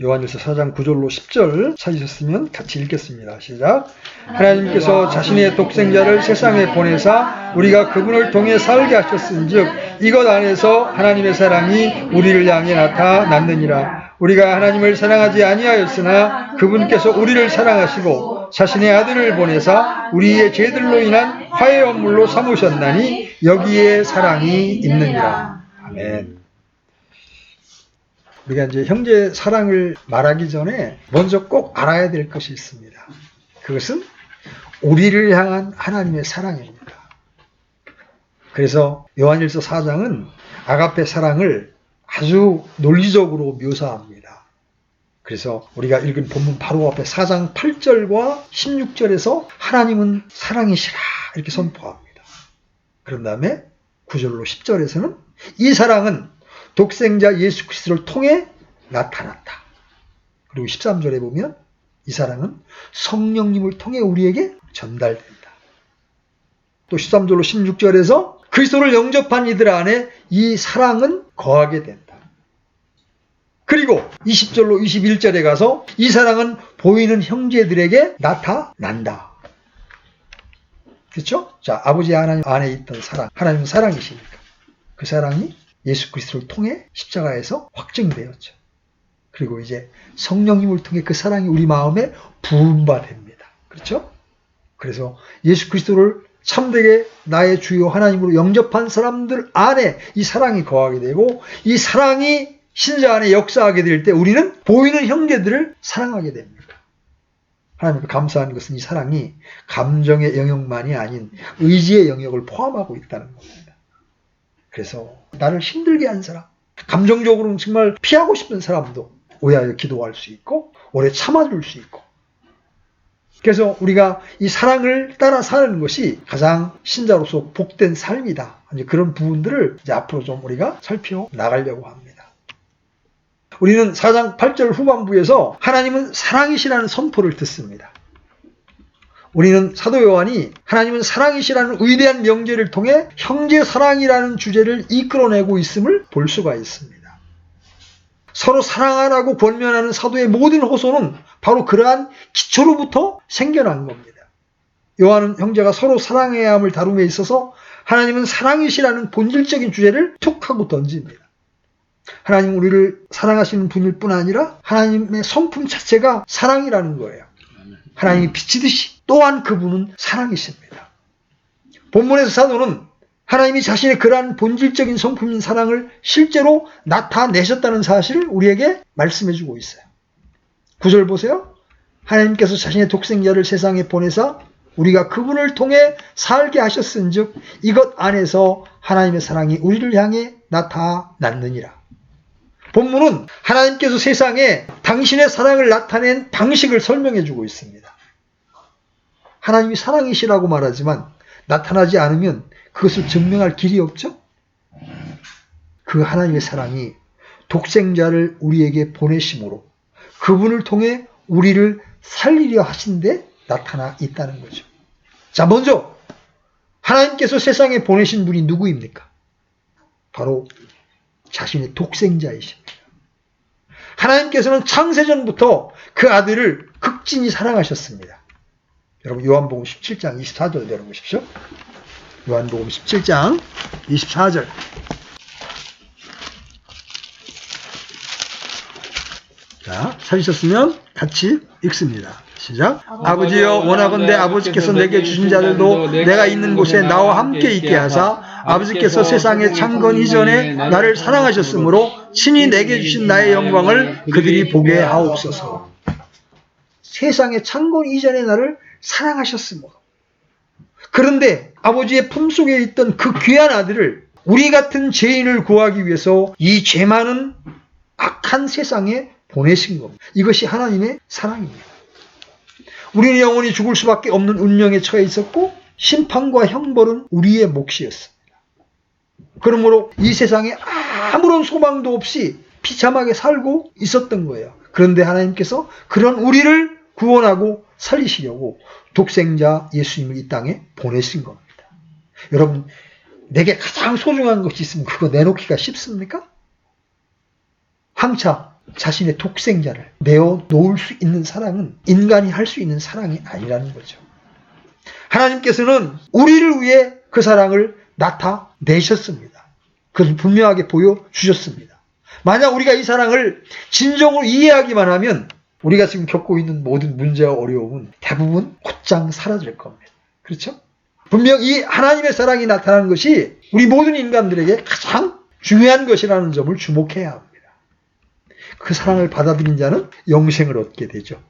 요한일서 4장 9절로 10절 찾으셨으면 같이 읽겠습니다. 시작. 하나님께서 자신의 독생자를 세상에 보내사 우리가 그분을 통해 살게 하셨은즉 이것 안에서 하나님의 사랑이 우리를 향해 나타났느니라. 우리가 하나님을 사랑하지 아니하였으나 그분께서 우리를 사랑하시고 자신의 아들을 보내사 우리의 죄들로 인한 화해원물로 삼으셨나니 여기에 사랑이 있느니라. 아멘. 우리가 이제 형제 사랑을 말하기 전에 먼저 꼭 알아야 될 것이 있습니다. 그것은 우리를 향한 하나님의 사랑입니다. 그래서 요한일서 4장은 아가페 사랑을 아주 논리적으로 묘사합니다. 그래서 우리가 읽은 본문 바로 앞에 4장 8절과 16절에서 하나님은 사랑이시라 이렇게 선포합니다. 그런 다음에 9절로 10절에서는 이 사랑은 독생자 예수 그리스도를 통해 나타났다. 그리고 13절에 보면 이 사랑은 성령님을 통해 우리에게 전달된다. 또 13절로 16절에서 그리스도를 영접한 이들 안에 이 사랑은 거하게 된다. 그리고 20절로 21절에 가서 이 사랑은 보이는 형제들에게 나타난다. 그렇죠? 자, 아버지 하나님 안에 있던 사랑, 하나님은 사랑이시니까 그 사랑이 예수 그리스도를 통해 십자가에서 확증되었죠. 그리고 이제 성령님을 통해 그 사랑이 우리 마음에 부은 바 됩니다. 그렇죠? 그래서 예수 그리스도를 참되게 나의 주요 하나님으로 영접한 사람들 안에 이 사랑이 거하게 되고 이 사랑이 신자 안에 역사하게 될 때 우리는 보이는 형제들을 사랑하게 됩니다. 하나님께 감사한 것은 이 사랑이 감정의 영역만이 아닌 의지의 영역을 포함하고 있다는 겁니다. 그래서 나를 힘들게 한 사람, 감정적으로는 정말 피하고 싶은 사람도 오해하여 기도할 수 있고 오래 참아줄 수 있고 그래서 우리가 이 사랑을 따라 사는 것이 가장 신자로서 복된 삶이다. 이제 그런 부분들을 이제 앞으로 좀 우리가 살펴나가려고 합니다. 우리는 4장 8절 후반부에서 하나님은 사랑이시라는 선포를 듣습니다. 우리는 사도 요한이 하나님은 사랑이시라는 위대한 명제를 통해 형제 사랑이라는 주제를 이끌어내고 있음을 볼 수가 있습니다. 서로 사랑하라고 권면하는 사도의 모든 호소는 바로 그러한 기초로부터 생겨난 겁니다. 요한은 형제가 서로 사랑해야 함을 다룸에 있어서 하나님은 사랑이시라는 본질적인 주제를 툭 하고 던집니다. 하나님은 우리를 사랑하시는 분일 뿐 아니라 하나님의 성품 자체가 사랑이라는 거예요. 하나님이 비치듯이 또한 그분은 사랑이십니다. 본문에서 사도는 하나님이 자신의 그러한 본질적인 성품인 사랑을 실제로 나타내셨다는 사실을 우리에게 말씀해주고 있어요. 9절 보세요. 하나님께서 자신의 독생자를 세상에 보내사 우리가 그분을 통해 살게 하셨은즉 이것 안에서 하나님의 사랑이 우리를 향해 나타났느니라. 본문은 하나님께서 세상에 당신의 사랑을 나타낸 방식을 설명해주고 있습니다. 하나님이 사랑이시라고 말하지만 나타나지 않으면 그것을 증명할 길이 없죠? 그 하나님의 사랑이 독생자를 우리에게 보내심으로 그분을 통해 우리를 살리려 하신데 나타나 있다는 거죠. 자, 먼저 하나님께서 세상에 보내신 분이 누구입니까? 바로 자신의 독생자이십니다. 하나님께서는 창세전부터 그 아들을 극진히 사랑하셨습니다. 여러분 요한복음 17장 24절 내려보십시오. 요한복음 17장 24절. 자, 찾으셨으면 같이 읽습니다. 시작. 아버지여 원하건대 아버지께서 내게 주신 자들도 내가 있는 곳에 나와 함께 있게 하사 아버지께서 세상에 창건 이전에 나를 사랑하셨으므로 친히 내게 주신 나의 영광을 그들이 보게 하옵소서. 세상에 창건 이전에 나를 사랑하셨으므로. 그런데 아버지의 품속에 있던 그 귀한 아들을 우리 같은 죄인을 구하기 위해서 이 죄 많은 악한 세상에 보내신 겁니다. 이것이 하나님의 사랑입니다. 우리는 영원히 죽을 수밖에 없는 운명에 처해 있었고 심판과 형벌은 우리의 몫이었습니다. 그러므로 이 세상에 아무런 소망도 없이 비참하게 살고 있었던 거예요. 그런데 하나님께서 그런 우리를 구원하고 살리시려고 독생자 예수님을 이 땅에 보내신 겁니다. 여러분, 내게 가장 소중한 것이 있으면 그거 내놓기가 쉽습니까? 항차 자신의 독생자를 내어 놓을 수 있는 사랑은 인간이 할 수 있는 사랑이 아니라는 거죠. 하나님께서는 우리를 위해 그 사랑을 나타내셨습니다. 그것을 분명하게 보여주셨습니다. 만약 우리가 이 사랑을 진정으로 이해하기만 하면 우리가 지금 겪고 있는 모든 문제와 어려움은 대부분 곧장 사라질 겁니다. 그렇죠? 분명 이 하나님의 사랑이 나타나는 것이 우리 모든 인간들에게 가장 중요한 것이라는 점을 주목해야 합니다. 그 사랑을 받아들인 자는 영생을 얻게 되죠.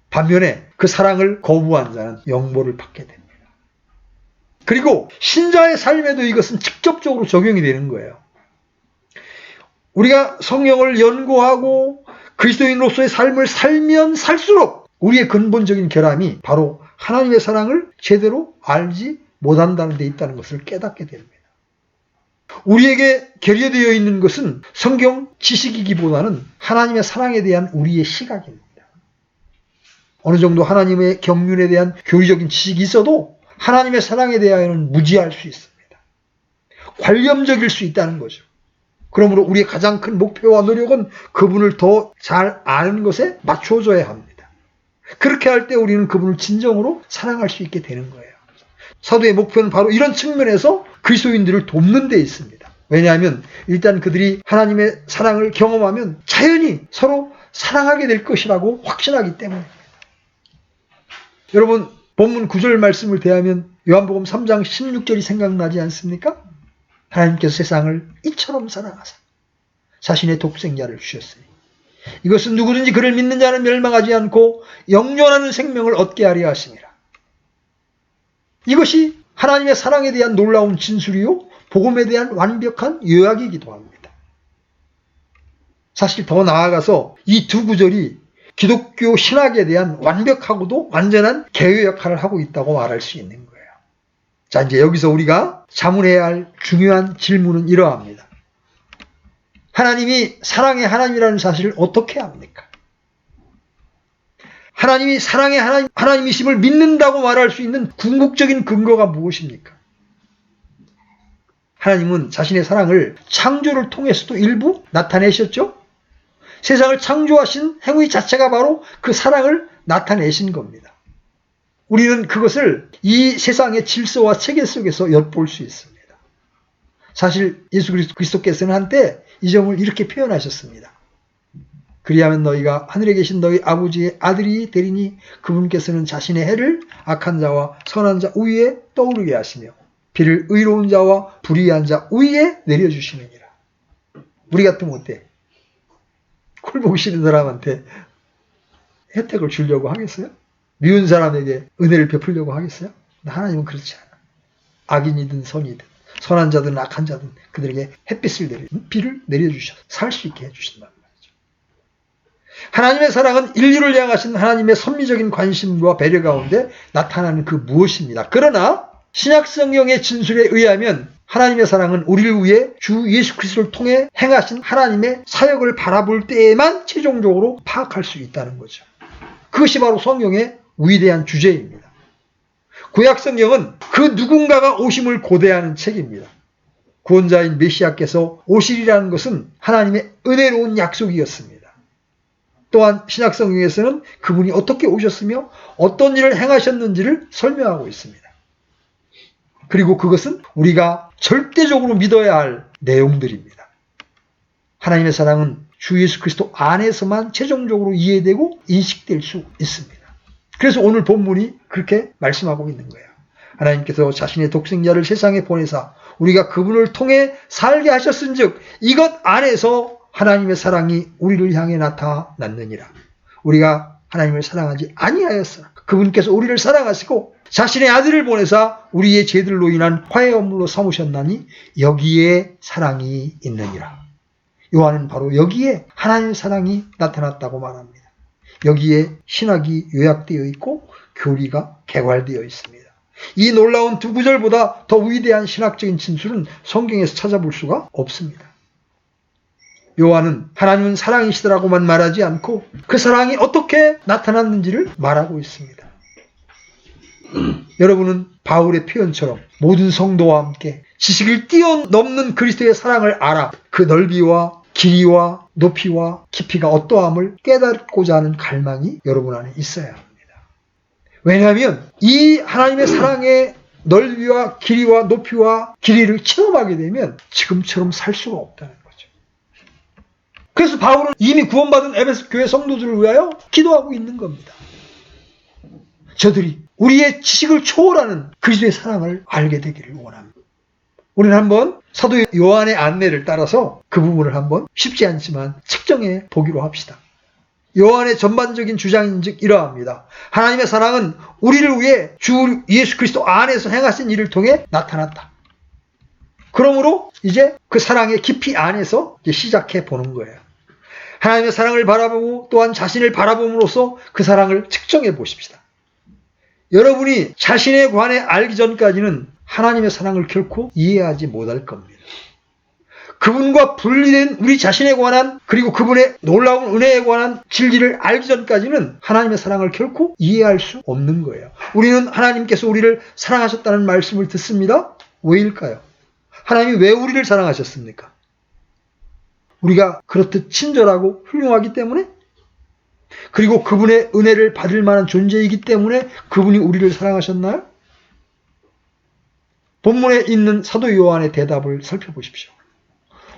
반면에 그 사랑을 거부한 자는 영모를 받게 됩니다. 그리고 신자의 삶에도 이것은 직접적으로 적용이 되는 거예요. 우리가 성경을 연구하고 그리스도인으로서의 삶을 살면 살수록 우리의 근본적인 결함이 바로 하나님의 사랑을 제대로 알지 못한다는 데 있다는 것을 깨닫게 됩니다. 우리에게 결여되어 있는 것은 성경 지식이기보다는 하나님의 사랑에 대한 우리의 시각입니다. 어느 정도 하나님의 경륜에 대한 교리적인 지식이 있어도 하나님의 사랑에 대하여는 무지할 수 있습니다. 관념적일 수 있다는 거죠. 그러므로 우리의 가장 큰 목표와 노력은 그분을 더 잘 아는 것에 맞춰줘야 합니다. 그렇게 할 때 우리는 그분을 진정으로 사랑할 수 있게 되는 거예요. 사도의 목표는 바로 이런 측면에서 그리스도인들을 돕는 데 있습니다. 왜냐하면 일단 그들이 하나님의 사랑을 경험하면 자연히 서로 사랑하게 될 것이라고 확신하기 때문입니다. 여러분, 본문 9절 말씀을 대하면 요한복음 3장 16절이 생각나지 않습니까? 하나님께서 세상을 이처럼 사랑하사 자신의 독생자를 주셨으니 이것은 누구든지 그를 믿는 자는 멸망하지 않고 영존하는 생명을 얻게 하려 하심이라. 이것이 하나님의 사랑에 대한 놀라운 진술이요 복음에 대한 완벽한 요약이기도 합니다. 사실 더 나아가서 이 두 구절이 기독교 신학에 대한 완벽하고도 완전한 개요 역할을 하고 있다고 말할 수 있는 거예요. 자, 이제 여기서 우리가 자문해야 할 중요한 질문은 이러합니다. 하나님이 사랑의 하나님이라는 사실을 어떻게 합니까? 하나님이 사랑의 하나님이심을 믿는다고 말할 수 있는 궁극적인 근거가 무엇입니까? 하나님은 자신의 사랑을 창조를 통해서도 일부 나타내셨죠? 세상을 창조하신 행위 자체가 바로 그 사랑을 나타내신 겁니다. 우리는 그것을 이 세상의 질서와 체계 속에서 엿볼 수 있습니다. 사실 예수 그리스도께서는 한때 이 점을 이렇게 표현하셨습니다. 그리하면 너희가 하늘에 계신 너희 아버지의 아들이 되리니 그분께서는 자신의 해를 악한 자와 선한 자 위에 떠오르게 하시며 비를 의로운 자와 불의한 자 위에 내려주시느니라. 우리 같으면 어때? 꼴 보기 싫은 사람한테 혜택을 주려고 하겠어요? 미운 사람에게 은혜를 베풀려고 하겠어요? 하나님은 그렇지 않아. 악인이든 선이든 선한 자든 악한 자든 그들에게 햇빛을 비를 내려주셔서 살 수 있게 해주신단 말이죠. 하나님의 사랑은 인류를 향하신 하나님의 섭리적인 관심과 배려 가운데 나타나는 그 무엇입니다. 그러나 신약성경의 진술에 의하면 하나님의 사랑은 우리를 위해 주 예수 그리스도를 통해 행하신 하나님의 사역을 바라볼 때에만 최종적으로 파악할 수 있다는 거죠. 그것이 바로 성경의 위대한 주제입니다. 구약성경은 그 누군가가 오심을 고대하는 책입니다. 구원자인 메시아께서 오시리라는 것은 하나님의 은혜로운 약속이었습니다. 또한 신약성경에서는 그분이 어떻게 오셨으며 어떤 일을 행하셨는지를 설명하고 있습니다. 그리고 그것은 우리가 절대적으로 믿어야 할 내용들입니다. 하나님의 사랑은 주 예수 그리스도 안에서만 최종적으로 이해되고 인식될 수 있습니다. 그래서 오늘 본문이 그렇게 말씀하고 있는 거예요. 하나님께서 자신의 독생자를 세상에 보내사 우리가 그분을 통해 살게 하셨은즉 이것 안에서 하나님의 사랑이 우리를 향해 나타났느니라. 우리가 하나님을 사랑하지 아니하였으나 그분께서 우리를 사랑하시고 자신의 아들을 보내사 우리의 죄들로 인한 화해원물로 삼으셨나니 여기에 사랑이 있느니라. 요한은 바로 여기에 하나님의 사랑이 나타났다고 말합니다. 여기에 신학이 요약되어 있고 교리가 개괄되어 있습니다. 이 놀라운 두 구절보다 더 위대한 신학적인 진술은 성경에서 찾아볼 수가 없습니다. 요한은 하나님은 사랑이시더라고만 말하지 않고 그 사랑이 어떻게 나타났는지를 말하고 있습니다. 여러분은 바울의 표현처럼 모든 성도와 함께 지식을 뛰어넘는 그리스도의 사랑을 알아 그 넓이와 길이와 높이와 깊이가 어떠함을 깨닫고자 하는 갈망이 여러분 안에 있어야 합니다. 왜냐하면 이 하나님의 사랑의 넓이와 길이와 높이와 길이를 체험하게 되면 지금처럼 살 수가 없다는 거죠. 그래서 바울은 이미 구원받은 에베소 교회 성도들을 위하여 기도하고 있는 겁니다. 저들이 우리의 지식을 초월하는 그리스도의 사랑을 알게 되기를 원합니다. 우리는 한번 사도 요한의 안내를 따라서 그 부분을 한번 쉽지 않지만 측정해 보기로 합시다. 요한의 전반적인 주장인즉 이러합니다. 하나님의 사랑은 우리를 위해 주 예수 그리스도 안에서 행하신 일을 통해 나타났다. 그러므로 이제 그 사랑의 깊이 안에서 이제 시작해 보는 거예요. 하나님의 사랑을 바라보고 또한 자신을 바라봄으로써 그 사랑을 측정해 보십시다. 여러분이 자신에 관해 알기 전까지는 하나님의 사랑을 결코 이해하지 못할 겁니다. 그분과 분리된 우리 자신에 관한 그리고 그분의 놀라운 은혜에 관한 진리를 알기 전까지는 하나님의 사랑을 결코 이해할 수 없는 거예요. 우리는 하나님께서 우리를 사랑하셨다는 말씀을 듣습니다. 왜일까요? 하나님이 왜 우리를 사랑하셨습니까? 우리가 그렇듯 친절하고 훌륭하기 때문에, 그리고 그분의 은혜를 받을 만한 존재이기 때문에 그분이 우리를 사랑하셨나요? 본문에 있는 사도 요한의 대답을 살펴보십시오.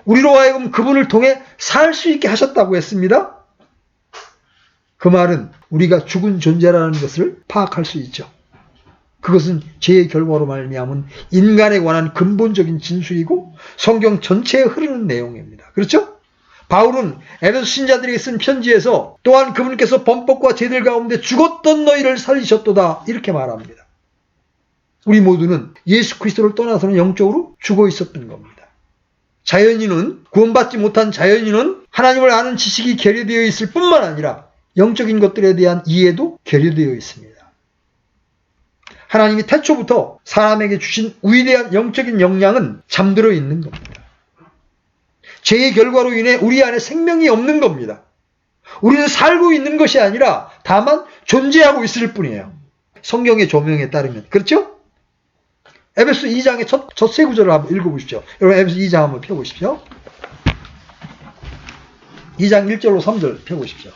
우리로 하여금 그분을 통해 살 수 있게 하셨다고 했습니다. 그 말은 우리가 죽은 존재라는 것을 파악할 수 있죠. 그것은 죄의 결과로 말미암은 인간에 관한 근본적인 진술이고 성경 전체에 흐르는 내용입니다. 그렇죠? 바울은 에베소 신자들에게 쓴 편지에서 또한 그분께서 범법과 죄들 가운데 죽었던 너희를 살리셨도다 이렇게 말합니다. 우리 모두는 예수 그리스도를 떠나서는 영적으로 죽어 있었던 겁니다. 자연인은, 구원받지 못한 자연인은 하나님을 아는 지식이 결여되어 있을 뿐만 아니라 영적인 것들에 대한 이해도 결여되어 있습니다. 하나님이 태초부터 사람에게 주신 위대한 영적인 역량은 잠들어 있는 겁니다. 죄의 결과로 인해 우리 안에 생명이 없는 겁니다. 우리는 살고 있는 것이 아니라 다만 존재하고 있을 뿐이에요. 성경의 조명에 따르면. 그렇죠? 에베소 2장의 첫 세 구절을 한번 읽어보십시오. 여러분 에베소 2장 한번 펴보십시오. 2장 1절로 3절 펴보십시오.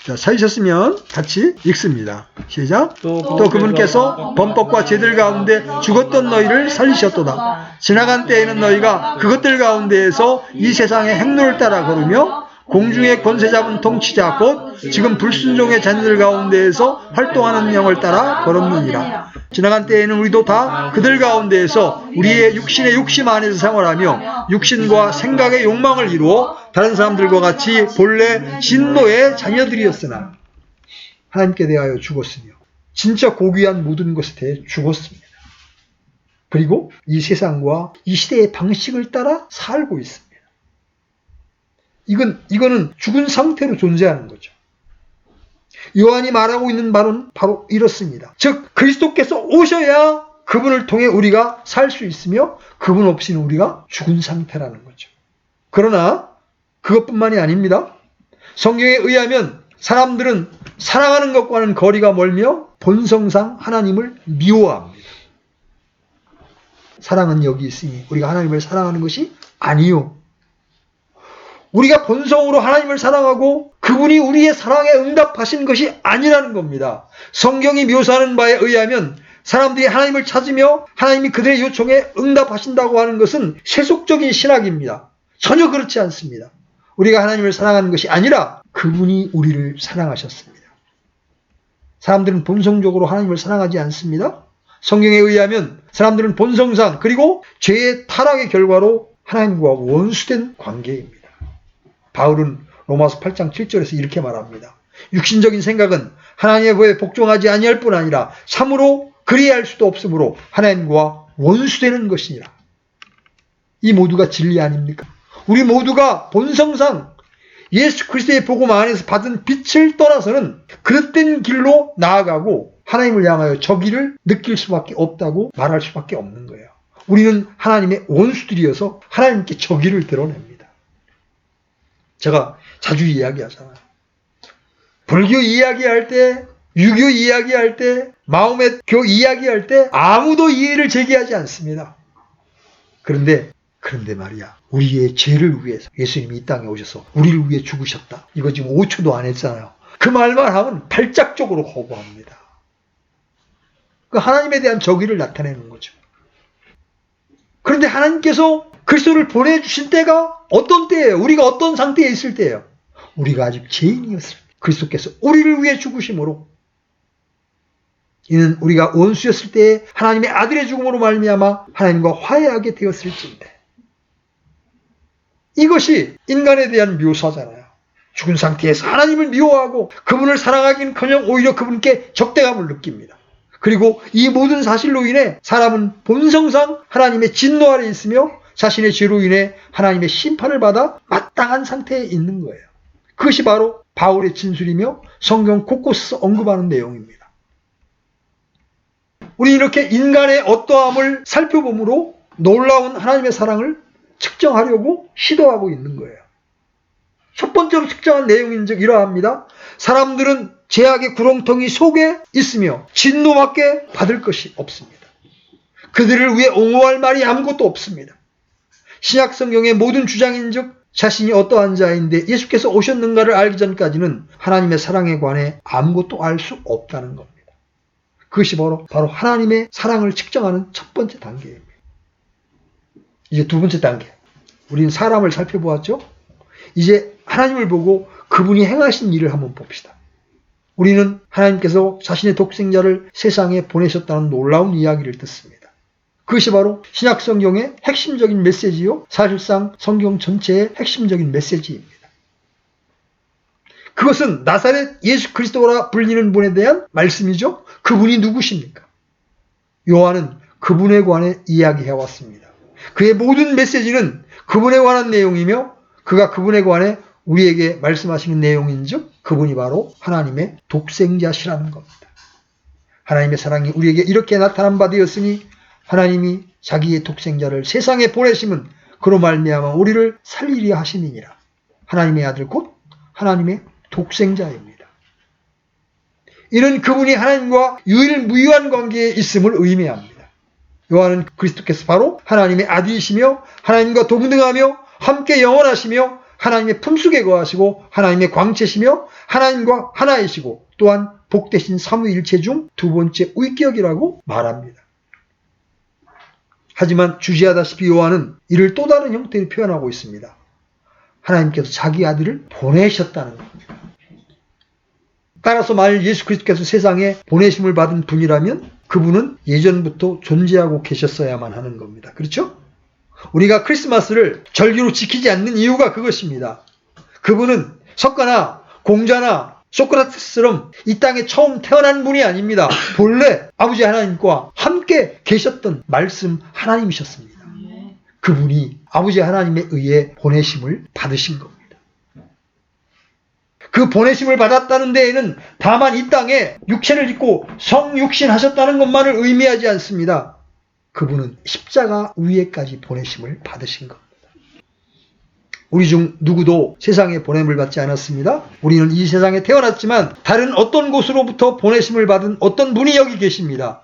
자, 찾으셨으면 같이 읽습니다. 시작. 또 그분께서 범법과 죄들 가운데 죽었던 너희를 살리셨도다. 지나간 때에는 너희가 그것들 가운데에서 이 세상의 행로를 따라 걸으며 공중의 권세 잡은 통치자 곧 지금 불순종의 자녀들 가운데에서 활동하는 영을 따라 걸었느니라. 지나간 때에는 우리도 다 그들 가운데에서 우리의 육신의 욕심 안에서 생활하며 육신과 생각의 욕망을 이루어 다른 사람들과 같이 본래 진노의 자녀들이었으나 하나님께 대하여 죽었으며 진짜 고귀한 모든 것에 대해 죽었습니다. 그리고 이 세상과 이 시대의 방식을 따라 살고 있습니다. 이거는 죽은 상태로 존재하는 거죠. 요한이 말하고 있는 바는 바로 이렇습니다. 즉 그리스도께서 오셔야 그분을 통해 우리가 살 수 있으며 그분 없이는 우리가 죽은 상태라는 거죠. 그러나 그것뿐만이 아닙니다. 성경에 의하면 사람들은 사랑하는 것과는 거리가 멀며 본성상 하나님을 미워합니다. 사랑은 여기 있으니 우리가 하나님을 사랑하는 것이 아니요. 우리가 본성으로 하나님을 사랑하고 그분이 우리의 사랑에 응답하신 것이 아니라는 겁니다. 성경이 묘사하는 바에 의하면 사람들이 하나님을 찾으며 하나님이 그들의 요청에 응답하신다고 하는 것은 세속적인 신학입니다. 전혀 그렇지 않습니다. 우리가 하나님을 사랑하는 것이 아니라 그분이 우리를 사랑하셨습니다. 사람들은 본성적으로 하나님을 사랑하지 않습니다. 성경에 의하면 사람들은 본성상 그리고 죄의 타락의 결과로 하나님과 원수된 관계입니다. 바울은 로마서 8장 7절에서 이렇게 말합니다. 육신적인 생각은 하나님의 법에 복종하지 아니할 뿐 아니라 참으로 그리할 수도 없으므로 하나님과 원수되는 것이니라. 이 모두가 진리 아닙니까? 우리 모두가 본성상 예수 그리스도의 복음 안에서 받은 빛을 떠나서는 그릇된 길로 나아가고 하나님을 향하여 저기를 느낄 수밖에 없다고 말할 수밖에 없는 거예요. 우리는 하나님의 원수들이어서 하나님께 저기를 드러냅니다. 제가 자주 이야기하잖아요. 불교 이야기할 때, 유교 이야기할 때, 마음의 교 이야기할 때 아무도 이해를 제기하지 않습니다. 그런데 그런데 말이야, 우리의 죄를 위해서 예수님이 이 땅에 오셔서 우리를 위해 죽으셨다. 이거 지금 5초도 안 했잖아요. 그 말만 하면 발작적으로 거부합니다. 그 하나님에 대한 정의를 나타내는 거죠. 그런데 하나님께서 그리스도를 보내주신 때가 어떤 때예요? 우리가 어떤 상태에 있을 때예요? 우리가 아직 죄인이었을 때 그리스도께서 우리를 위해 죽으심으로, 이는 우리가 원수였을 때에 하나님의 아들의 죽음으로 말미암아 하나님과 화해하게 되었을진데, 이것이 인간에 대한 묘사잖아요. 죽은 상태에서 하나님을 미워하고 그분을 사랑하기는커녕 오히려 그분께 적대감을 느낍니다. 그리고 이 모든 사실로 인해 사람은 본성상 하나님의 진노 아래 있으며 자신의 죄로 인해 하나님의 심판을 받아 마땅한 상태에 있는 거예요. 그것이 바로 바울의 진술이며 성경 곳곳에서 언급하는 내용입니다. 우리 이렇게 인간의 어떠함을 살펴보므로 놀라운 하나님의 사랑을 측정하려고 시도하고 있는 거예요. 첫 번째로 측정한 내용인즉 이러합니다. 사람들은 죄악의 구렁텅이 속에 있으며 진노밖에 받을 것이 없습니다. 그들을 위해 옹호할 말이 아무것도 없습니다. 신약 성경의 모든 주장인즉 자신이 어떠한 자인데 예수께서 오셨는가를 알기 전까지는 하나님의 사랑에 관해 아무것도 알 수 없다는 겁니다. 그것이 바로 하나님의 사랑을 측정하는 첫 번째 단계입니다. 이제 두 번째 단계. 우리는 사람을 살펴보았죠? 이제 하나님을 보고 그분이 행하신 일을 한번 봅시다. 우리는 하나님께서 자신의 독생자를 세상에 보내셨다는 놀라운 이야기를 듣습니다. 그것이 바로 신약 성경의 핵심적인 메시지요, 사실상 성경 전체의 핵심적인 메시지입니다. 그것은 나사렛 예수 그리스도라 불리는 분에 대한 말씀이죠. 그분이 누구십니까? 요한은 그분에 관해 이야기해왔습니다. 그의 모든 메시지는 그분에 관한 내용이며 그가 그분에 관해 우리에게 말씀하시는 내용인즉 그분이 바로 하나님의 독생자시라는 겁니다. 하나님의 사랑이 우리에게 이렇게 나타난 바 되었으니 하나님이 자기의 독생자를 세상에 보내심은 그로 말미암아 우리를 살리려 하심이니라. 하나님의 아들 곧 하나님의 독생자입니다. 이는 그분이 하나님과 유일무이한 관계에 있음을 의미합니다. 요한은 그리스도께서 바로 하나님의 아들이시며 하나님과 동등하며 함께 영원하시며 하나님의 품속에 거하시고 하나님의 광채시며 하나님과 하나이시고 또한 복되신 삼위일체 중 두 번째 위격이라고 말합니다. 하지만 주지하다시피 요한은 이를 또 다른 형태로 표현하고 있습니다. 하나님께서 자기 아들을 보내셨다는 겁니다. 따라서 만일 예수 그리스도께서 세상에 보내심을 받은 분이라면 그분은 예전부터 존재하고 계셨어야만 하는 겁니다. 그렇죠? 우리가 크리스마스를 절기로 지키지 않는 이유가 그것입니다. 그분은 석가나 공자나 소크라테스처럼 이 땅에 처음 태어난 분이 아닙니다. 본래 아버지 하나님과 함께 계셨던 말씀 하나님이셨습니다. 그분이 아버지 하나님에 의해 보내심을 받으신 겁니다. 그 보내심을 받았다는 데에는 다만 이 땅에 육체를 입고 성육신하셨다는 것만을 의미하지 않습니다. 그분은 십자가 위에까지 보내심을 받으신 겁니다. 우리 중 누구도 세상에 보냄을 받지 않았습니다. 우리는 이 세상에 태어났지만 다른 어떤 곳으로부터 보내심을 받은 어떤 분이 여기 계십니다.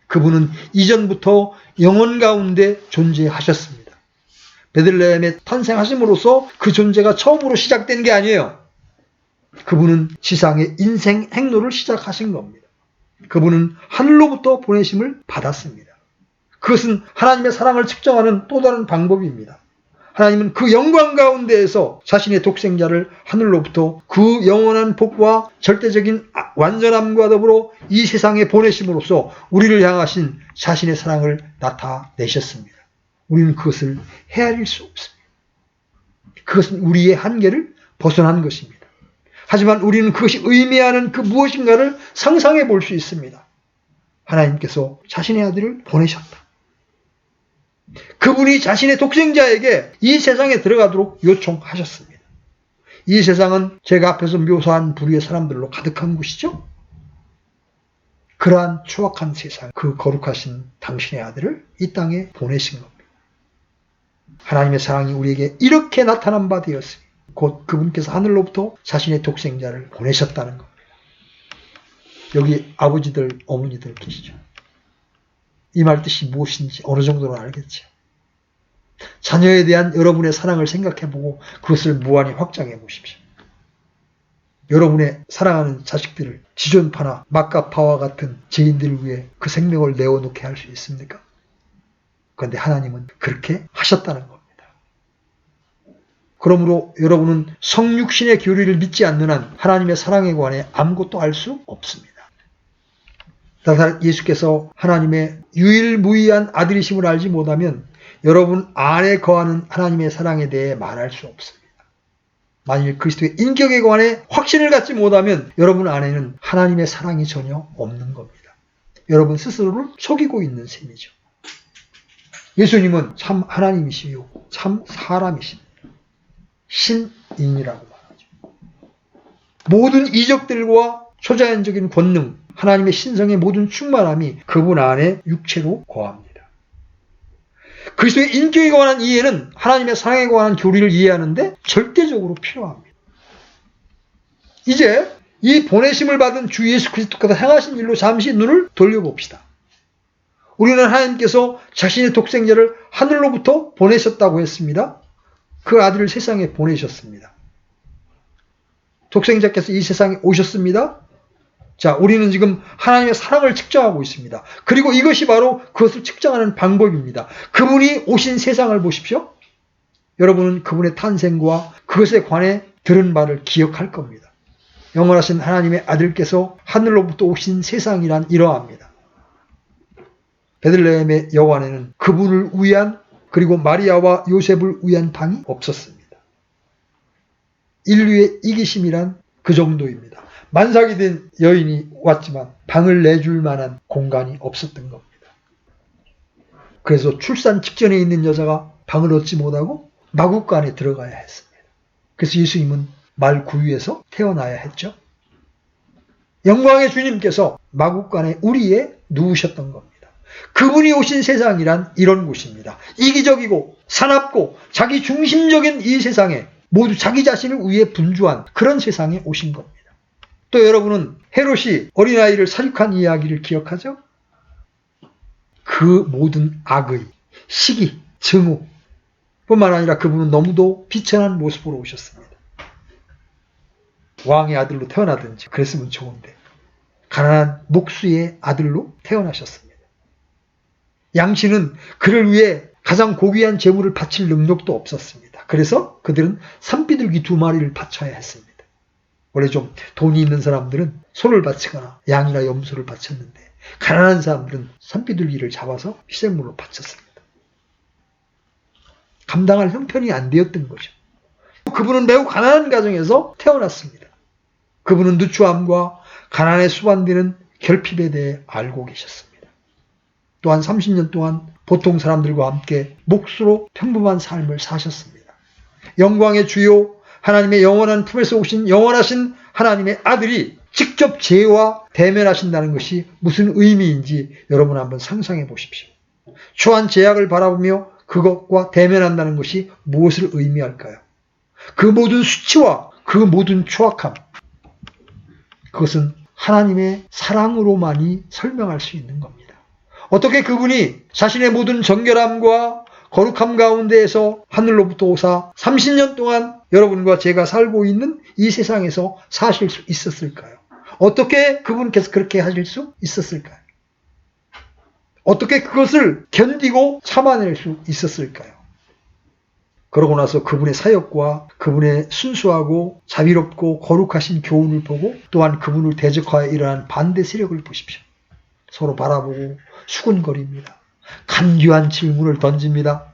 그분은 이전부터 영혼 가운데 존재하셨습니다. 베들레헴에 탄생하심으로써 그 존재가 처음으로 시작된 게 아니에요. 그분은 지상의 인생 행로를 시작하신 겁니다. 그분은 하늘로부터 보내심을 받았습니다. 그것은 하나님의 사랑을 측정하는 또 다른 방법입니다. 하나님은 그 영광 가운데에서 자신의 독생자를 하늘로부터 그 영원한 복과 절대적인 완전함과 더불어 이 세상에 보내심으로써 우리를 향하신 자신의 사랑을 나타내셨습니다. 우리는 그것을 헤아릴 수 없습니다. 그것은 우리의 한계를 벗어난 것입니다. 하지만 우리는 그것이 의미하는 그 무엇인가를 상상해 볼 수 있습니다. 하나님께서 자신의 아들을 보내셨다. 그분이 자신의 독생자에게 이 세상에 들어가도록 요청하셨습니다. 이 세상은 제가 앞에서 묘사한 부류의 사람들로 가득한 곳이죠. 그러한 추악한 세상, 그 거룩하신 당신의 아들을 이 땅에 보내신 겁니다. 하나님의 사랑이 우리에게 이렇게 나타난 바 되었으니 곧 그분께서 하늘로부터 자신의 독생자를 보내셨다는 겁니다. 여기 아버지들, 어머니들 계시죠. 이 말 뜻이 무엇인지 어느 정도는 알겠죠. 자녀에 대한 여러분의 사랑을 생각해보고 그것을 무한히 확장해 보십시오. 여러분의 사랑하는 자식들을 지존파나 막가파와 같은 죄인들을 위해 그 생명을 내어놓게 할 수 있습니까? 그런데 하나님은 그렇게 하셨다는 겁니다. 그러므로 여러분은 성육신의 교리를 믿지 않는 한 하나님의 사랑에 관해 아무것도 알 수 없습니다. 예수께서 하나님의 유일무이한 아들이심을 알지 못하면 여러분 안에 거하는 하나님의 사랑에 대해 말할 수 없습니다. 만일 그리스도의 인격에 관해 확신을 갖지 못하면 여러분 안에는 하나님의 사랑이 전혀 없는 겁니다. 여러분 스스로를 속이고 있는 셈이죠. 예수님은 참 하나님이시요 참 사람이십니다. 신인이라고 말하죠. 모든 이적들과 초자연적인 권능, 하나님의 신성의 모든 충만함이 그분 안에 육체로 거합니다. 그리스도의 인격에 관한 이해는 하나님의 사랑에 관한 교리를 이해하는데 절대적으로 필요합니다. 이제 이 보내심을 받은 주 예수 그리스도께서 행하신 일로 잠시 눈을 돌려봅시다. 우리는 하나님께서 자신의 독생자를 하늘로부터 보내셨다고 했습니다. 그 아들을 세상에 보내셨습니다. 독생자께서 이 세상에 오셨습니다. 자, 우리는 지금 하나님의 사랑을 측정하고 있습니다. 그리고 이것이 바로 그것을 측정하는 방법입니다. 그분이 오신 세상을 보십시오. 여러분은 그분의 탄생과 그것에 관해 들은 바를 기억할 겁니다. 영원하신 하나님의 아들께서 하늘로부터 오신 세상이란 이러합니다. 베들레헴의 여관에는 그분을 위한 그리고 마리아와 요셉을 위한 방이 없었습니다. 인류의 이기심이란 그 정도입니다. 만삭이 된 여인이 왔지만 방을 내줄 만한 공간이 없었던 겁니다. 그래서 출산 직전에 있는 여자가 방을 얻지 못하고 마구간에 들어가야 했습니다. 그래서 예수님은 말 구유에서 태어나야 했죠. 영광의 주님께서 마구간에 우리에 누우셨던 겁니다. 그분이 오신 세상이란 이런 곳입니다. 이기적이고 사납고 자기 중심적인 이 세상에 모두 자기 자신을 위해 분주한 그런 세상에 오신 겁니다. 또 여러분은 헤롯이 어린아이를 사육한 이야기를 기억하죠? 그 모든 악의, 시기, 증오 뿐만 아니라 그분은 너무도 비천한 모습으로 오셨습니다. 왕의 아들로 태어나든지 그랬으면 좋은데 가난한 목수의 아들로 태어나셨습니다. 양씨는 그를 위해 가장 고귀한 제물을 바칠 능력도 없었습니다. 그래서 그들은 산비둘기 2마리를 바쳐야 했습니다. 원래 좀 돈이 있는 사람들은 소를 바치거나 양이나 염소를 바쳤는데 가난한 사람들은 산비둘기를 잡아서 희생물로 바쳤습니다. 감당할 형편이 안 되었던 거죠. 그분은 매우 가난한 가정에서 태어났습니다. 그분은 누추함과 가난에 수반되는 결핍에 대해 알고 계셨습니다. 또한 30년 동안 보통 사람들과 함께 목수로 평범한 삶을 사셨습니다. 영광의 주요 하나님의 영원한 품에서 오신 영원하신 하나님의 아들이 직접 죄와 대면하신다는 것이 무슨 의미인지 여러분 한번 상상해 보십시오. 초한 죄악을 바라보며 그것과 대면한다는 것이 무엇을 의미할까요? 그 모든 수치와 그 모든 추악함, 그것은 하나님의 사랑으로만이 설명할 수 있는 겁니다. 어떻게 그분이 자신의 모든 정결함과 거룩함 가운데에서 하늘로부터 오사 30년 동안 여러분과 제가 살고 있는 이 세상에서 사실 수 있었을까요? 어떻게 그분께서 그렇게 하실 수 있었을까요? 어떻게 그것을 견디고 참아낼 수 있었을까요? 그러고 나서 그분의 사역과 그분의 순수하고 자비롭고 거룩하신 교훈을 보고 또한 그분을 대적하여 일어난 반대 세력을 보십시오. 서로 바라보고 수군거립니다. 간교한 질문을 던집니다.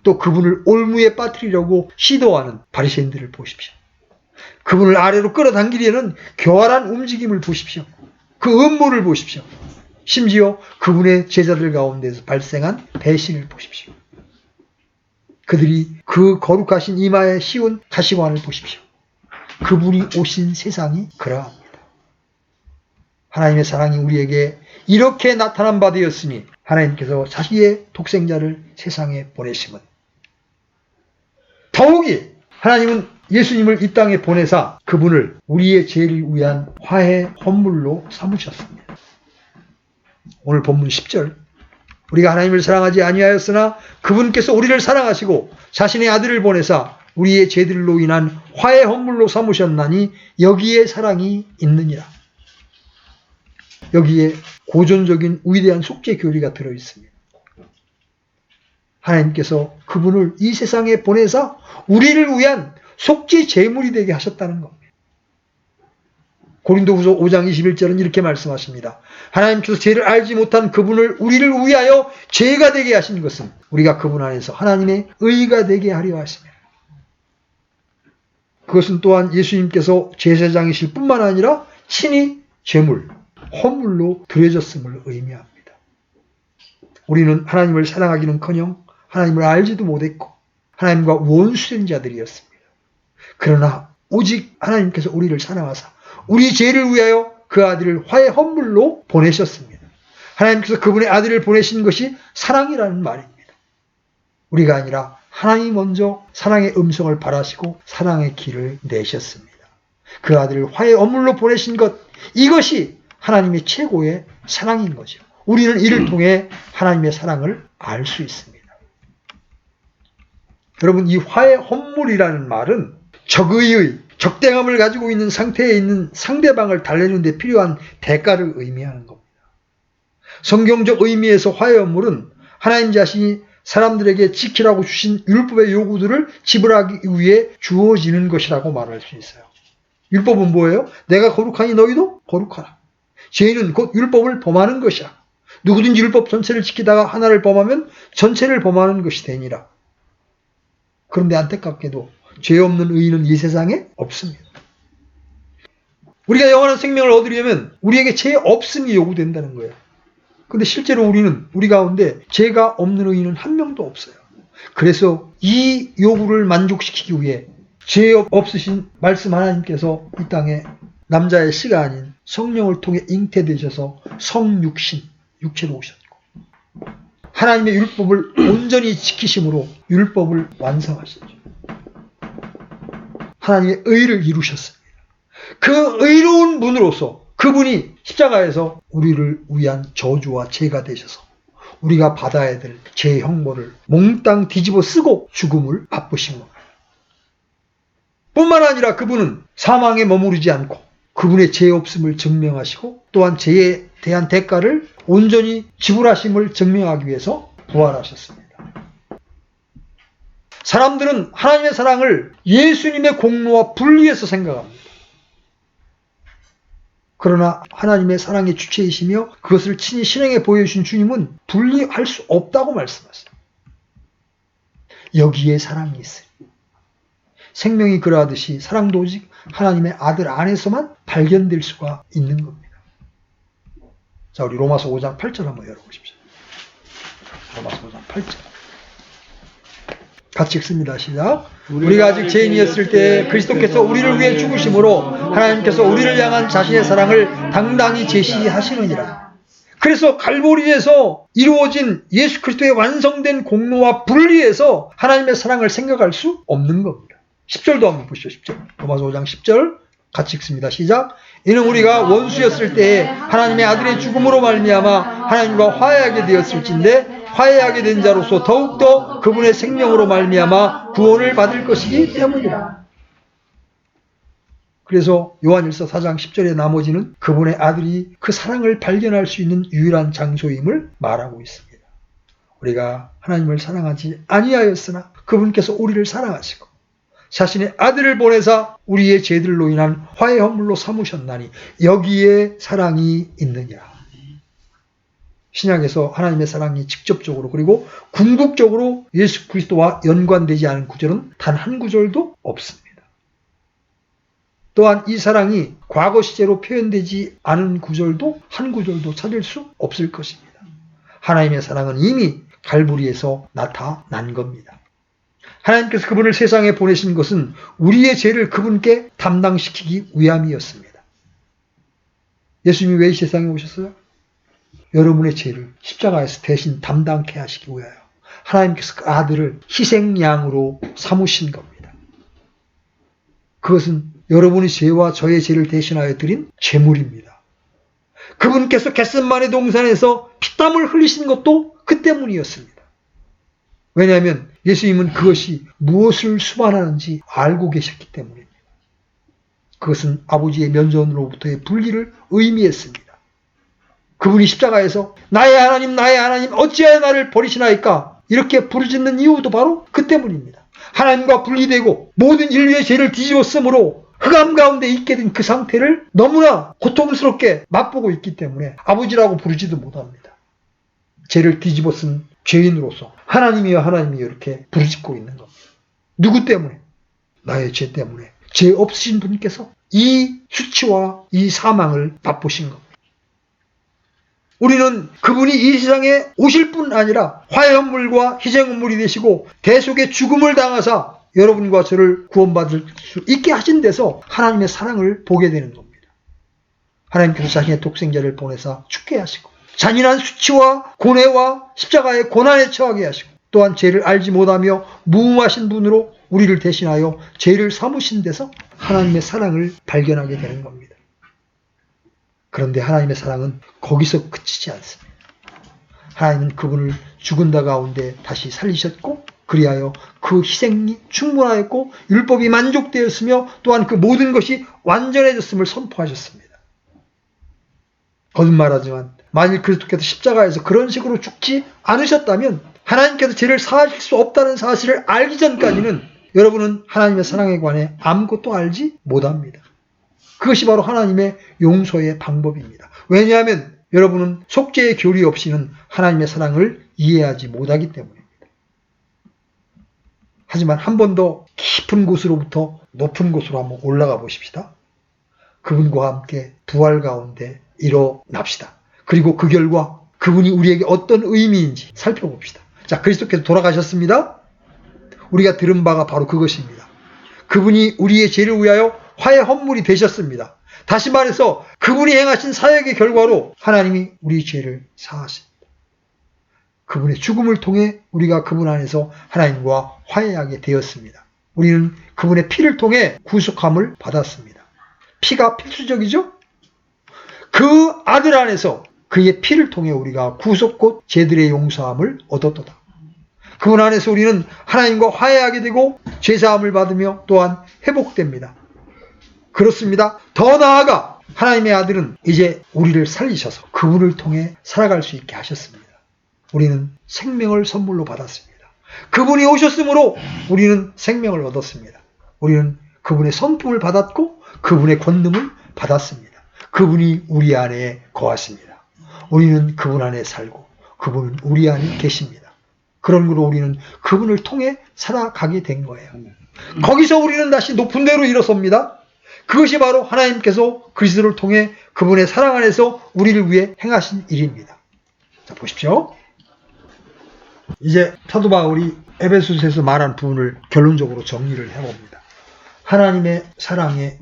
또 그분을 올무에 빠뜨리려고 시도하는 바리새인들을 보십시오. 그분을 아래로 끌어당기려는 교활한 움직임을 보십시오. 그 음모를 보십시오. 심지어 그분의 제자들 가운데서 발생한 배신을 보십시오. 그들이 그 거룩하신 이마에 씌운 가시관을 보십시오. 그분이 오신 세상이 그러합니다. 하나님의 사랑이 우리에게 이렇게 나타난 바 되었으니 하나님께서 자기의 독생자를 세상에 보내심은 더욱이 하나님은 예수님을 이 땅에 보내사 그분을 우리의 죄를 위한 화해 헌물로 삼으셨습니다. 오늘 본문 10절 우리가 하나님을 사랑하지 아니하였으나 그분께서 우리를 사랑하시고 자신의 아들을 보내사 우리의 죄들로 인한 화해 헌물로 삼으셨나니 여기에 사랑이 있느니라. 여기에 고전적인 위대한 속죄 교리가 들어있습니다. 하나님께서 그분을 이 세상에 보내사 우리를 위한 속죄 제물이 되게 하셨다는 겁니다. 고린도후서 5장 21절은 이렇게 말씀하십니다. 하나님께서 죄를 알지 못한 그분을 우리를 위하여 죄가 되게 하신 것은 우리가 그분 안에서 하나님의 의가 되게 하려 하십니다. 그것은 또한 예수님께서 제사장이실 뿐만 아니라 친히 제물, 헌물로 드려졌음을 의미합니다. 우리는 하나님을 사랑하기는커녕 하나님을 알지도 못했고 하나님과 원수된 자들이었습니다. 그러나 오직 하나님께서 우리를 사랑하사 우리 죄를 위하여 그 아들을 화해 헌물로 보내셨습니다. 하나님께서 그분의 아들을 보내신 것이 사랑이라는 말입니다. 우리가 아니라 하나님이 먼저 사랑의 음성을 바라시고 사랑의 길을 내셨습니다. 그 아들을 화해 헌물로 보내신 것, 이것이 하나님의 최고의 사랑인 거죠. 우리는 이를 통해 하나님의 사랑을 알 수 있습니다. 여러분, 이 화해 헌물이라는 말은 적의의 적대감을 가지고 있는 상태에 있는 상대방을 달래는 데 필요한 대가를 의미하는 겁니다. 성경적 의미에서 화해 헌물은 하나님 자신이 사람들에게 지키라고 주신 율법의 요구들을 지불하기 위해 주어지는 것이라고 말할 수 있어요. 율법은 뭐예요? 내가 거룩하니 너희도 거룩하라. 죄인은 곧 율법을 범하는 것이야. 누구든지 율법 전체를 지키다가 하나를 범하면 전체를 범하는 것이 되니라. 그런데 안타깝게도 죄 없는 의인은 이 세상에 없습니다. 우리가 영원한 생명을 얻으려면 우리에게 죄 없음이 요구된다는 거예요. 그런데 실제로 우리 가운데 죄가 없는 의인은 한 명도 없어요. 그래서 이 요구를 만족시키기 위해 죄 없으신 말씀 하나님께서 이 땅에 남자의 씨가 아닌 성령을 통해 잉태되셔서 성육신, 육체로 오셨고 하나님의 율법을 온전히 지키심으로 율법을 완성하셨죠. 하나님의 의를 이루셨습니다. 그 의로운 분으로서 그분이 십자가에서 우리를 위한 저주와 죄가 되셔서 우리가 받아야 될 죄의 형벌을 몽땅 뒤집어 쓰고 죽음을 맛보신 겁니다. 뿐만 아니라 그분은 사망에 머무르지 않고 그분의 죄 없음을 증명하시고 또한 죄에 대한 대가를 온전히 지불하심을 증명하기 위해서 부활하셨습니다. 사람들은 하나님의 사랑을 예수님의 공로와 분리해서 생각합니다. 그러나 하나님의 사랑의 주체이시며 그것을 친히 실행해 보여주신 주님은 분리할 수 없다고 말씀하십니다. 여기에 사랑이 있으니 생명이 그러하듯이 사랑도 오직 하나님의 아들 안에서만 발견될 수가 있는 겁니다. 자, 우리 로마서 5장 8절 한번 열어보십시오. 로마서 5장 8절. 같이 읽습니다. 시작. 우리가 아직 죄인이었을 때 그리스도께서 우리를 위해 죽으심으로 하나님께서 우리를 향한 자신의 사랑을 당당히 제시하시느니라. 그래서 갈보리에서 이루어진 예수 그리스도의 완성된 공로와 분리해서 하나님의 사랑을 생각할 수 없는 겁니다. 10절도 한번 보시죠. 10절. 로마서 5장 10절 같이 읽습니다. 시작. 이는 우리가 원수였을 때에 하나님의 아들의 죽음으로 말미암아 하나님과 화해하게 되었을진데 화해하게 된 자로서 더욱더 그분의 생명으로 말미암아 구원을 받을 것이기 때문이라. 그래서 요한일서 4장 10절의 나머지는 그분의 아들이 그 사랑을 발견할 수 있는 유일한 장소임을 말하고 있습니다. 우리가 하나님을 사랑하지 아니하였으나 그분께서 우리를 사랑하시고 자신의 아들을 보내사 우리의 죄들로 인한 화해 헌물로 삼으셨나니 여기에 사랑이 있느니라. 신약에서 하나님의 사랑이 직접적으로 그리고 궁극적으로 예수 그리스도와 연관되지 않은 구절은 단 한 구절도 없습니다. 또한 이 사랑이 과거 시제로 표현되지 않은 구절도 한 구절도 찾을 수 없을 것입니다. 하나님의 사랑은 이미 갈보리에서 나타난 겁니다. 하나님께서 그분을 세상에 보내신 것은 우리의 죄를 그분께 담당시키기 위함이었습니다. 예수님이 왜 이 세상에 오셨어요? 여러분의 죄를 십자가에서 대신 담당케 하시기 위하여 하나님께서 그 아들을 희생양으로 삼으신 겁니다. 그것은 여러분의 죄와 저의 죄를 대신하여 드린 제물입니다. 그분께서 겟세마네 동산에서 피땀을 흘리신 것도 그 때문이었습니다. 왜냐하면 예수님은 그것이 무엇을 수반하는지 알고 계셨기 때문입니다. 그것은 아버지의 면전으로부터의 분리를 의미했습니다. 그분이 십자가에서 나의 하나님 어찌하여 나를 버리시나이까 이렇게 부르짖는 이유도 바로 그 때문입니다. 하나님과 분리되고 모든 인류의 죄를 뒤집었으므로 흑암 가운데 있게 된 그 상태를 너무나 고통스럽게 맛보고 있기 때문에 아버지라고 부르지도 못합니다. 죄를 뒤집어 쓴 죄인으로서 하나님이여 이렇게 부르짖고 있는 겁니다. 누구 때문에? 나의 죄 때문에. 죄 없으신 분께서 이 수치와 이 사망을 맛보신 겁니다. 우리는 그분이 이 세상에 오실 뿐 아니라 화해헌물과 희생헌물이 되시고 대속의 죽음을 당하사 여러분과 저를 구원받을 수 있게 하신 데서 하나님의 사랑을 보게 되는 겁니다. 하나님께서 자신의 독생자를 보내사 죽게 하시고 잔인한 수치와 고뇌와 십자가의 고난에 처하게 하시고 또한 죄를 알지 못하며 무음하신 분으로 우리를 대신하여 죄를 삼으신 데서 하나님의 사랑을 발견하게 되는 겁니다. 그런데 하나님의 사랑은 거기서 그치지 않습니다. 하나님은 그분을 죽은 자 가운데 다시 살리셨고 그리하여 그 희생이 충분하였고 율법이 만족되었으며 또한 그 모든 것이 완전해졌음을 선포하셨습니다. 거듭말하지만 만일 그리스도께서 십자가에서 그런 식으로 죽지 않으셨다면 하나님께서 죄를 사하실 수 없다는 사실을 알기 전까지는 여러분은 하나님의 사랑에 관해 아무것도 알지 못합니다. 그것이 바로 하나님의 용서의 방법입니다. 왜냐하면 여러분은 속죄의 교리 없이는 하나님의 사랑을 이해하지 못하기 때문입니다. 하지만 한 번 더 깊은 곳으로부터 높은 곳으로 한번 올라가 보십시다. 그분과 함께 부활 가운데 일어납시다. 그리고 그 결과 그분이 우리에게 어떤 의미인지 살펴봅시다. 자, 그리스도께서 돌아가셨습니다. 우리가 들은 바가 바로 그것입니다. 그분이 우리의 죄를 위하여 화해 헌물이 되셨습니다. 다시 말해서 그분이 행하신 사역의 결과로 하나님이 우리 죄를 사하십니다. 그분의 죽음을 통해 우리가 그분 안에서 하나님과 화해하게 되었습니다. 우리는 그분의 피를 통해 구속함을 받았습니다. 피가 필수적이죠? 그 아들 안에서 그의 피를 통해 우리가 구속 곧 죄들의 용서함을 얻었도다. 그분 안에서 우리는 하나님과 화해하게 되고 죄사함을 받으며 또한 회복됩니다. 그렇습니다. 더 나아가 하나님의 아들은 이제 우리를 살리셔서 그분을 통해 살아갈 수 있게 하셨습니다. 우리는 생명을 선물로 받았습니다. 그분이 오셨으므로 우리는 생명을 얻었습니다. 우리는 그분의 성품을 받았고 그분의 권능을 받았습니다. 그분이 우리 안에 거하십니다. 우리는 그분 안에 살고 그분은 우리 안에 계십니다. 그런 거로 우리는 그분을 통해 살아가게 된 거예요. 거기서 우리는 다시 높은 데로 일어섭니다. 그것이 바로 하나님께서 그리스도를 통해 그분의 사랑 안에서 우리를 위해 행하신 일입니다. 자, 보십시오. 이제 사도 바울이 에베소서에서 말한 부분을 결론적으로 정리를 해봅니다. 하나님의 사랑의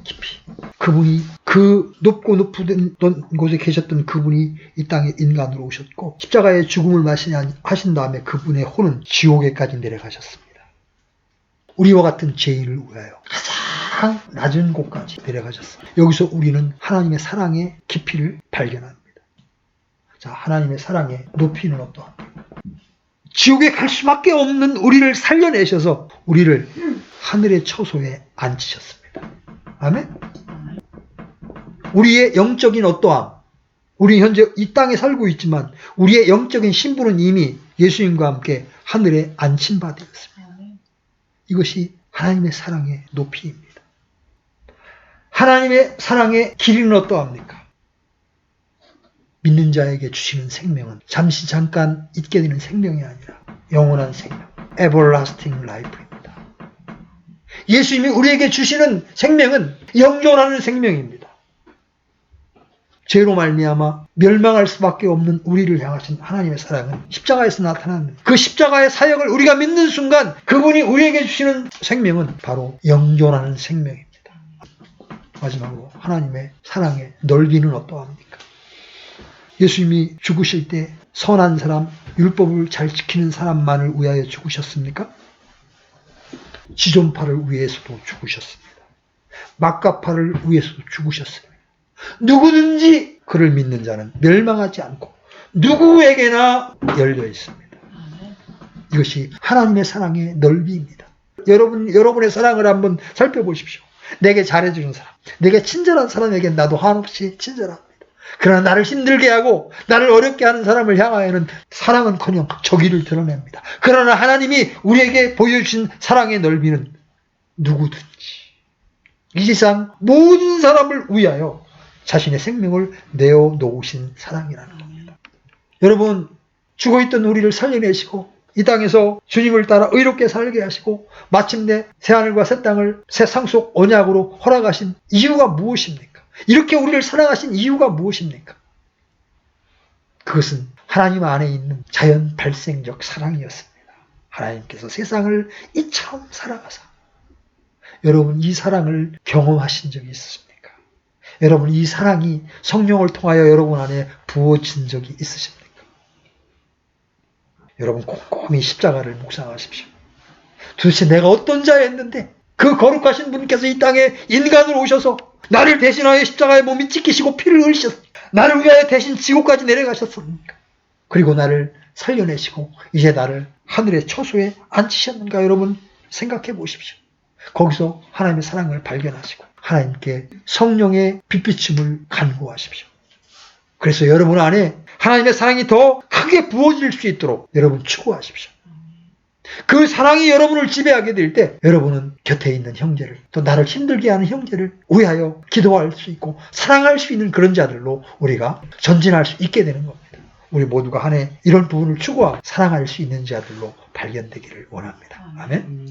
깊이, 그분이 그 높고 높은 곳에 계셨던 그분이 이 땅에 인간으로 오셨고 십자가의 죽음을 하신 다음에 그분의 혼은 지옥에까지 내려가셨습니다. 우리와 같은 죄인을 위하여 가장 낮은 곳까지 내려가셨습니다. 여기서 우리는 하나님의 사랑의 깊이를 발견합니다. 자, 하나님의 사랑의 높이는 어떠합니까? 지옥에 갈 수밖에 없는 우리를 살려내셔서 우리를 하늘의 처소에 앉히셨습니다. 아멘? 우리의 영적인 어떠함, 우리 현재 이 땅에 살고 있지만 우리의 영적인 신분은 이미 예수님과 함께 하늘에 앉힌 바 되었습니다. 이것이 하나님의 사랑의 높이입니다. 하나님의 사랑의 길이는 어떠합니까? 믿는 자에게 주시는 생명은 잠깐 있게 되는 생명이 아니라 영원한 생명, everlasting life입니다. 예수님이 우리에게 주시는 생명은 영존하는 생명입니다. 죄로 말미암아 멸망할 수밖에 없는 우리를 향하신 하나님의 사랑은 십자가에서 나타나는 그 십자가의 사역을 우리가 믿는 순간 그분이 우리에게 주시는 생명은 바로 영존하는 생명입니다. 마지막으로 하나님의 사랑의 넓이는 어떠합니까? 예수님이 죽으실 때 선한 사람, 율법을 잘 지키는 사람만을 위하여 죽으셨습니까? 지존파를 위해서도 죽으셨습니다. 막가파를 위해서도 죽으셨습니다. 누구든지 그를 믿는 자는 멸망하지 않고 누구에게나 열려 있습니다. 이것이 하나님의 사랑의 넓이입니다. 여러분의 사랑을 한번 살펴보십시오. 내게 잘해주는 사람, 내게 친절한 사람에게 나도 한없이 친절합니다. 그러나 나를 힘들게 하고 나를 어렵게 하는 사람을 향하여는 사랑은커녕 적의를 드러냅니다. 그러나 하나님이 우리에게 보여주신 사랑의 넓이는 누구든지 이 세상 모든 사람을 위하여 자신의 생명을 내어놓으신 사랑이라는 겁니다. 여러분, 죽어있던 우리를 살려내시고 이 땅에서 주님을 따라 의롭게 살게 하시고 마침내 새하늘과 새 땅을 새 상속 언약으로 허락하신 이유가 무엇입니까? 이렇게 우리를 사랑하신 이유가 무엇입니까? 그것은 하나님 안에 있는 자연 발생적 사랑이었습니다. 하나님께서 세상을 이처럼 사랑하사. 여러분, 이 사랑을 경험하신 적이 있으십니까? 여러분, 이 사랑이 성령을 통하여 여러분 안에 부어진 적이 있으십니까? 여러분, 꼼꼼히 십자가를 묵상하십시오. 도대체 내가 어떤 자였는데 그 거룩하신 분께서 이 땅에 인간으로 오셔서 나를 대신하여 십자가에 몸이 찢기시고 피를 흘리셨습니까? 나를 위하여 대신 지옥까지 내려가셨습니까? 그리고 나를 살려내시고 이제 나를 하늘의 처소에 앉히셨는가? 여러분, 생각해 보십시오. 거기서 하나님의 사랑을 발견하시고 하나님께 성령의 빛비춤을 간구하십시오. 그래서 여러분 안에 하나님의 사랑이 더 크게 부어질 수 있도록 여러분 추구하십시오. 그 사랑이 여러분을 지배하게 될 때 여러분은 곁에 있는 형제를, 또 나를 힘들게 하는 형제를 위하여 기도할 수 있고 사랑할 수 있는 그런 자들로 우리가 전진할 수 있게 되는 겁니다. 우리 모두가 한 해 이런 부분을 추구하고 사랑할 수 있는 자들로 발견되기를 원합니다. 아멘.